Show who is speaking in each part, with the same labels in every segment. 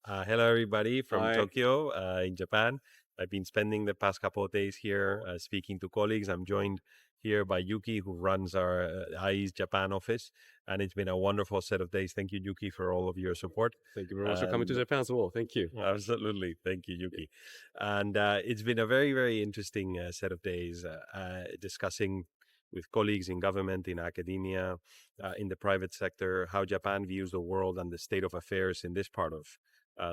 Speaker 1: Hello, everybody from
Speaker 2: Hi.
Speaker 1: Tokyo, in Japan. I've been spending the past couple of days here speaking to colleagues. I'm joined here by Yuki, who runs our IE's Japan office, and it's been a wonderful set of days. Thank you, Yuki, for all of your support.
Speaker 2: Thank you very much for coming to
Speaker 1: And
Speaker 2: Japan as well. Thank you.
Speaker 1: absolutely, thank you, Yuki. And it's been a very, very interesting set of days discussing with colleagues in government, in academia, in the private sector, how Japan views the world and the state of affairs in this part of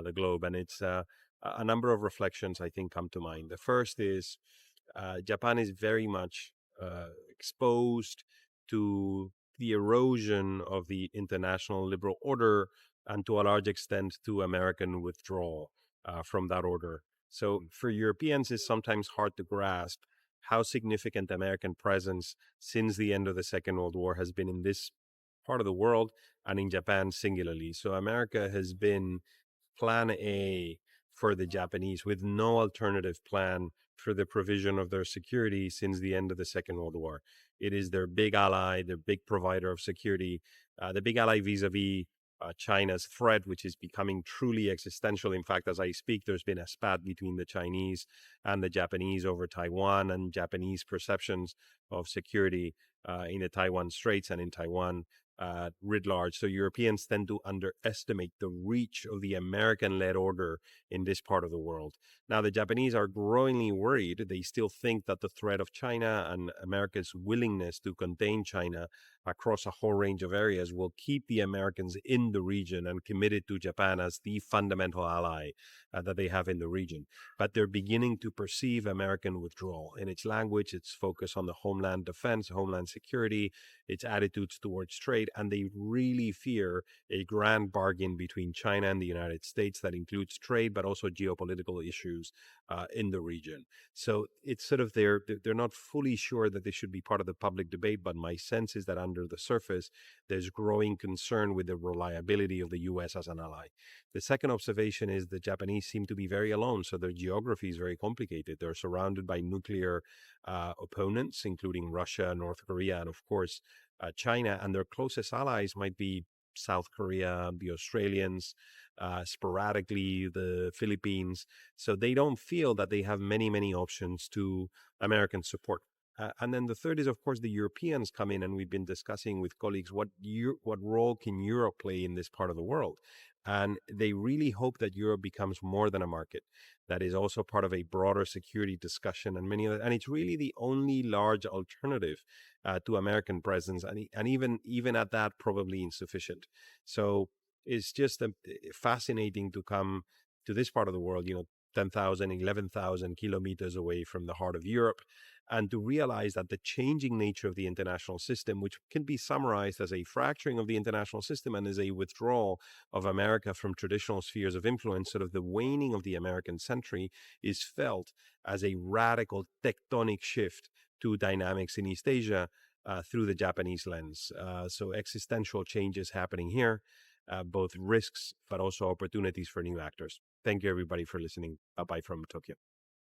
Speaker 1: the globe. And it's a number of reflections I think come to mind. The first is Japan is very much exposed to the erosion of the international liberal order and to a large extent to American withdrawal from that order. So for Europeans, it's sometimes hard to grasp how significant American presence since the end of the Second World War has been in this part of the world and in Japan singularly. So America has been plan A for the Japanese with no alternative plan for the provision of their security since the end of the Second World War. It is their big ally, their big provider of security, the big ally vis-a-vis China's threat, which is becoming truly existential. In fact, as I speak, there's been a spat between the Chinese and the Japanese over Taiwan and Japanese perceptions of security in the Taiwan Straits and in Taiwan writ large. So Europeans tend to underestimate the reach of the American-led order in this part of the world. Now, the Japanese are growingly worried. They still think that the threat of China and America's willingness to contain China across a whole range of areas will keep the Americans in the region and committed to Japan as the fundamental ally that they have in the region. But they're beginning to perceive American withdrawal in its language, its focus on the homeland defense, homeland security, its attitudes towards trade, and they really fear a grand bargain between China and the United States that includes trade, but also geopolitical issues in the region. So it's sort of they're not fully sure that they should be part of the public debate, but my sense is that under the surface, there's growing concern with the reliability of the U.S. as an ally. The second observation is the Japanese seem to be very alone, so their geography is very complicated. They're surrounded by nuclear opponents, including Russia, North Korea, and of course China, and their closest allies might be South Korea, the Australians, sporadically the Philippines. So they don't feel that they have many, many options to American support. And then the third is, of course, the Europeans come in, and we've been discussing with colleagues what role can Europe play in this part of the world, and they really hope that Europe becomes more than a market, that is also part of a broader security discussion, and many other, and it's really the only large alternative to American presence, and even at that, probably insufficient. So it's just fascinating to come to this part of the world, 10,000, 11,000 kilometers away from the heart of Europe, and to realize that the changing nature of the international system, which can be summarized as a fracturing of the international system and as a withdrawal of America from traditional spheres of influence, sort of the waning of the American century, is felt as a radical tectonic shift to dynamics in East Asia through the Japanese lens. So existential changes happening here, both risks, but also opportunities for new actors. Thank you, everybody, for listening. Bye-bye from Tokyo.